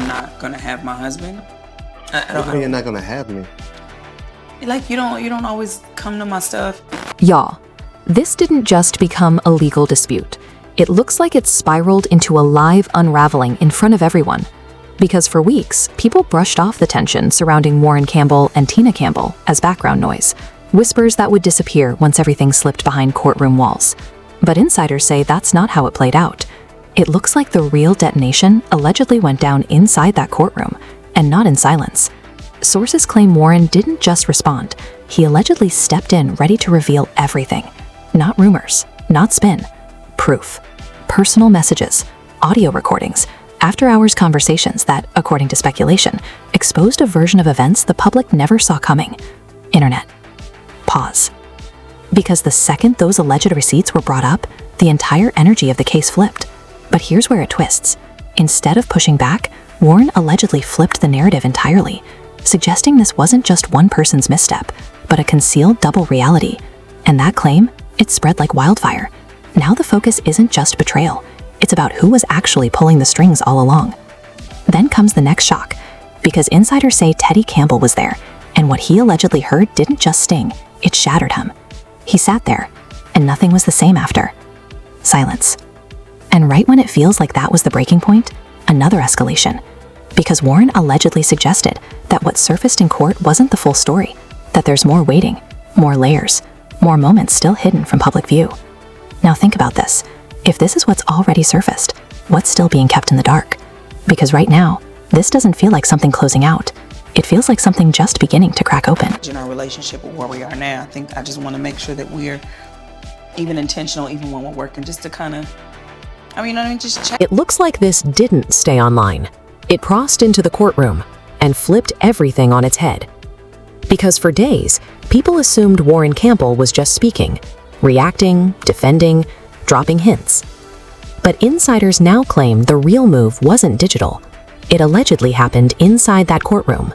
not gonna have my husband. I How you're not gonna have me? Like, you don't always come to my stuff. Y'all, this didn't just become a legal dispute. It looks like it spiraled into a live unraveling in front of everyone. Because for weeks, people brushed off the tension surrounding Warryn Campbell and Tina Campbell as background noise, whispers that would disappear once everything slipped behind courtroom walls. But insiders say that's not how it played out. It looks like the real detonation allegedly went down inside that courtroom, and not in silence. Sources claim Warryn didn't just respond. He allegedly stepped in ready to reveal everything. Not rumors, not spin. Proof. Personal messages, audio recordings, after-hours conversations that, according to speculation, exposed a version of events the public never saw coming. Internet. Pause. Because the second those alleged receipts were brought up, the entire energy of the case flipped. But here's where it twists. Instead of pushing back, Warryn allegedly flipped the narrative entirely, suggesting this wasn't just one person's misstep, but a concealed double reality. And that claim, it spread like wildfire. Now the focus isn't just betrayal. It's about who was actually pulling the strings all along. Then comes the next shock, because insiders say Teddy Campbell was there, and what he allegedly heard didn't just sting, it shattered him. He sat there, and nothing was the same after. Silence. And right when it feels like that was the breaking point, another escalation. Because Warryn allegedly suggested that what surfaced in court wasn't the full story, that there's more waiting, more layers, more moments still hidden from public view. Now think about this. If this is what's already surfaced, what's still being kept in the dark? Because right now, this doesn't feel like something closing out. It feels like something just beginning to crack open. In our relationship with where we are now, I just want to make sure that we're even intentional, even when we're working, just to kind of, just check. It looks like this didn't stay online. It crossed into the courtroom and flipped everything on its head. Because for days, people assumed Warryn Campbell was just speaking, reacting, defending, dropping hints. But insiders now claim the real move wasn't digital. It allegedly happened inside that courtroom.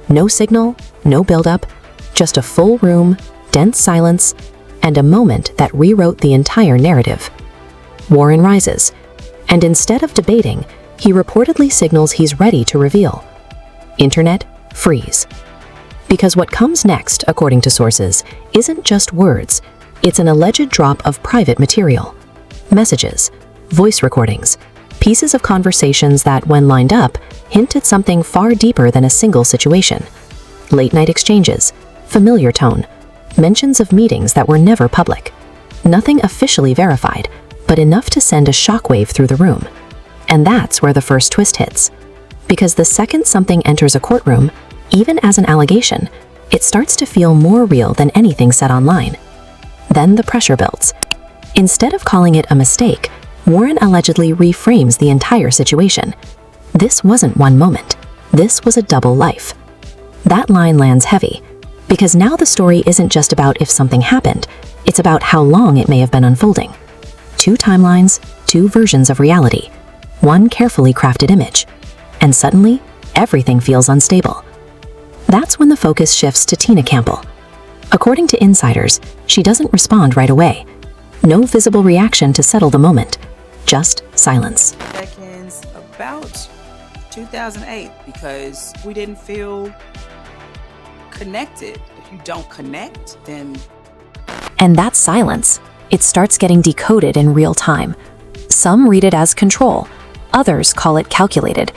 No signal, no buildup, just a full room, dense silence, and a moment that rewrote the entire narrative. Warryn rises, and instead of debating, he reportedly signals he's ready to reveal. Internet, freeze. Because what comes next, according to sources, isn't just words, it's an alleged drop of private material. Messages, voice recordings, pieces of conversations that, when lined up, hint at something far deeper than a single situation. Late-night exchanges, familiar tone, mentions of meetings that were never public. Nothing officially verified, but enough to send a shockwave through the room. And that's where the first twist hits. Because the second something enters a courtroom, even as an allegation, it starts to feel more real than anything said online. Then the pressure builds. Instead of calling it a mistake, Warryn allegedly reframes the entire situation. This wasn't one moment. This was a double life. That line lands heavy, because now the story isn't just about if something happened, it's about how long it may have been unfolding. Two timelines, two versions of reality, one carefully crafted image. And suddenly, everything feels unstable. That's when the focus shifts to Tina Campbell. According to insiders, she doesn't respond right away. No visible reaction to settle the moment, just silence. Seconds about 2008, because we didn't feel connected. If you don't connect, then... And that silence, it starts getting decoded in real time. Some read it as control, others call it calculated.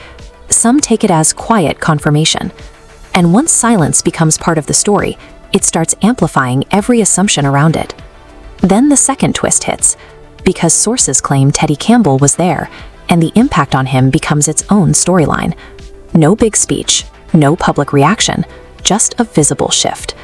Some take it as quiet confirmation. And once silence becomes part of the story, it starts amplifying every assumption around it. Then the second twist hits, because sources claim Teddy Campbell was there, and the impact on him becomes its own storyline. No big speech, no public reaction, just a visible shift.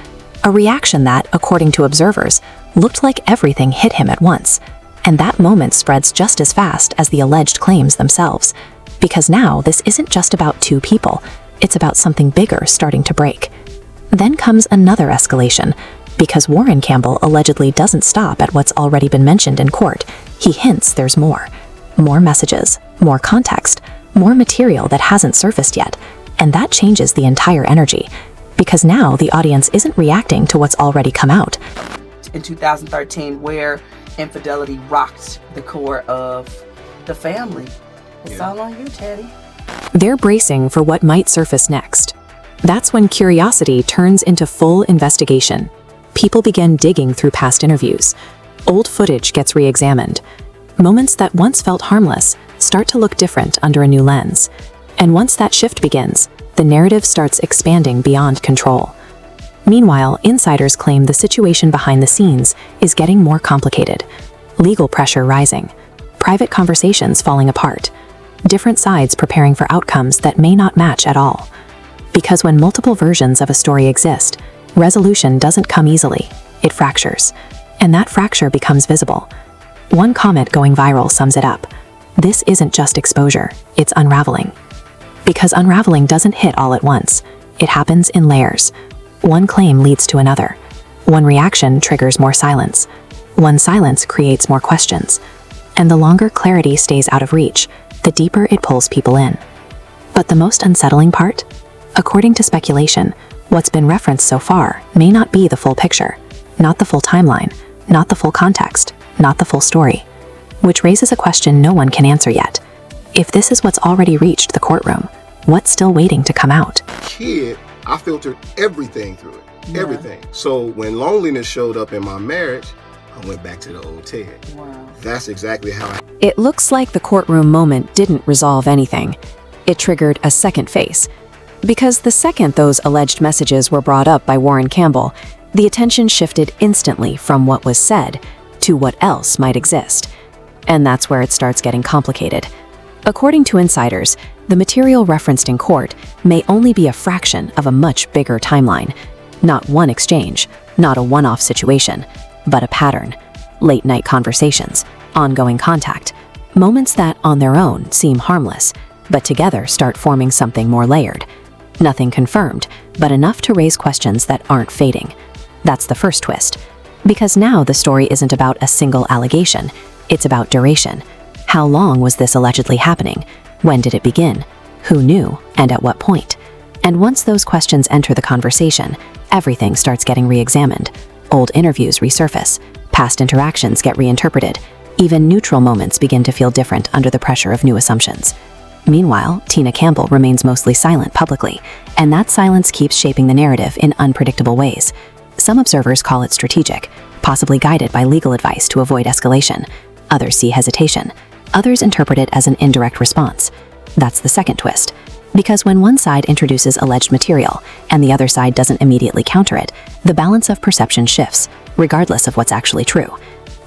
A reaction that, according to observers, looked like everything hit him at once. And that moment spreads just as fast as the alleged claims themselves. Because now this isn't just about two people, it's about something bigger starting to break. Then comes another escalation, because Warryn Campbell allegedly doesn't stop at what's already been mentioned in court. He hints there's more. More messages, more context, more material that hasn't surfaced yet. And that changes the entire energy, because now the audience isn't reacting to what's already come out. In 2013, where infidelity rocked the core of the family. It's all on you, Teddy. They're bracing for what might surface next. That's when curiosity turns into full investigation. People begin digging through past interviews. Old footage gets re-examined. Moments that once felt harmless start to look different under a new lens. And once that shift begins, the narrative starts expanding beyond control. Meanwhile, insiders claim the situation behind the scenes is getting more complicated. Legal pressure rising, private conversations falling apart, different sides preparing for outcomes that may not match at all. Because when multiple versions of a story exist, resolution doesn't come easily, it fractures. And that fracture becomes visible. One comment going viral sums it up. This isn't just exposure, it's unraveling. Because unraveling doesn't hit all at once. It happens in layers. One claim leads to another. One reaction triggers more silence. One silence creates more questions. And the longer clarity stays out of reach, the deeper it pulls people in. But the most unsettling part? According to speculation, what's been referenced so far may not be the full picture, not the full timeline, not the full context, not the full story. Which raises a question no one can answer yet. If this is what's already reached the courtroom, what's still waiting to come out? Kid, I filtered everything through it, everything. So when loneliness showed up in my marriage, I went back to the old Ted. Wow. That's exactly how It looks like the courtroom moment didn't resolve anything. It triggered a second phase. Because the second those alleged messages were brought up by Warryn Campbell, the attention shifted instantly from what was said to what else might exist. And that's where it starts getting complicated. According to insiders, the material referenced in court may only be a fraction of a much bigger timeline. Not one exchange, not a one-off situation, but a pattern. Late-night conversations, ongoing contact, moments that on their own seem harmless, but together start forming something more layered. Nothing confirmed, but enough to raise questions that aren't fading. That's the first twist. Because now the story isn't about a single allegation, it's about duration. How long was this allegedly happening? When did it begin? Who knew, and at what point? And once those questions enter the conversation, everything starts getting re-examined. Old interviews resurface, past interactions get reinterpreted, even neutral moments begin to feel different under the pressure of new assumptions. Meanwhile, Tina Campbell remains mostly silent publicly, and that silence keeps shaping the narrative in unpredictable ways. Some observers call it strategic, possibly guided by legal advice to avoid escalation. Others see hesitation. Others interpret it as an indirect response. That's the second twist. Because when one side introduces alleged material and the other side doesn't immediately counter it, the balance of perception shifts, regardless of what's actually true.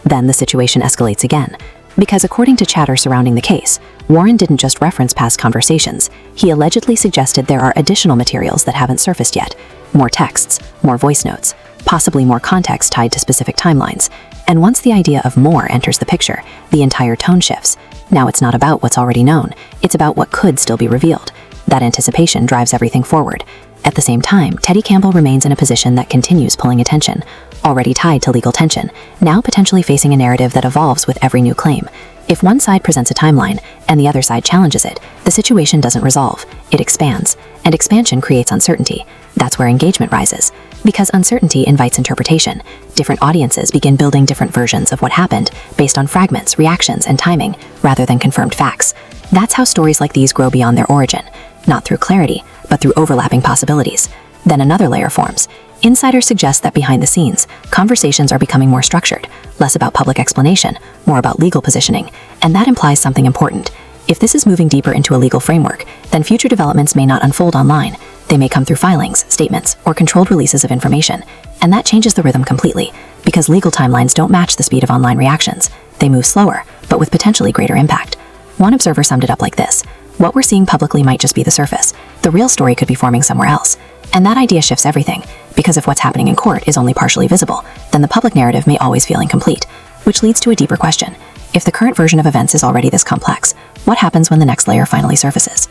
Then the situation escalates again. Because according to chatter surrounding the case, Warryn didn't just reference past conversations, he allegedly suggested there are additional materials that haven't surfaced yet. More texts, more voice notes, possibly more context tied to specific timelines. And once the idea of more enters the picture, the entire tone shifts. Now it's not about what's already known, it's about what could still be revealed. That anticipation drives everything forward. At the same time, Teddy Campbell remains in a position that continues pulling attention, already tied to legal tension, now potentially facing a narrative that evolves with every new claim. If one side presents a timeline and the other side challenges it, the situation doesn't resolve, it expands, and expansion creates uncertainty. That's where engagement rises. Because uncertainty invites interpretation, different audiences begin building different versions of what happened based on fragments, reactions, and timing, rather than confirmed facts. That's how stories like these grow beyond their origin, not through clarity, but through overlapping possibilities. Then another layer forms. Insiders suggest that behind the scenes, conversations are becoming more structured, less about public explanation, more about legal positioning, and that implies something important. If this is moving deeper into a legal framework, then future developments may not unfold online. They may come through filings, statements, or controlled releases of information. And that changes the rhythm completely, because legal timelines don't match the speed of online reactions. They move slower, but with potentially greater impact. One observer summed it up like this: what we're seeing publicly might just be the surface. The real story could be forming somewhere else. And that idea shifts everything, because if what's happening in court is only partially visible, then the public narrative may always feel incomplete, which leads to a deeper question. If the current version of events is already this complex, what happens when the next layer finally surfaces?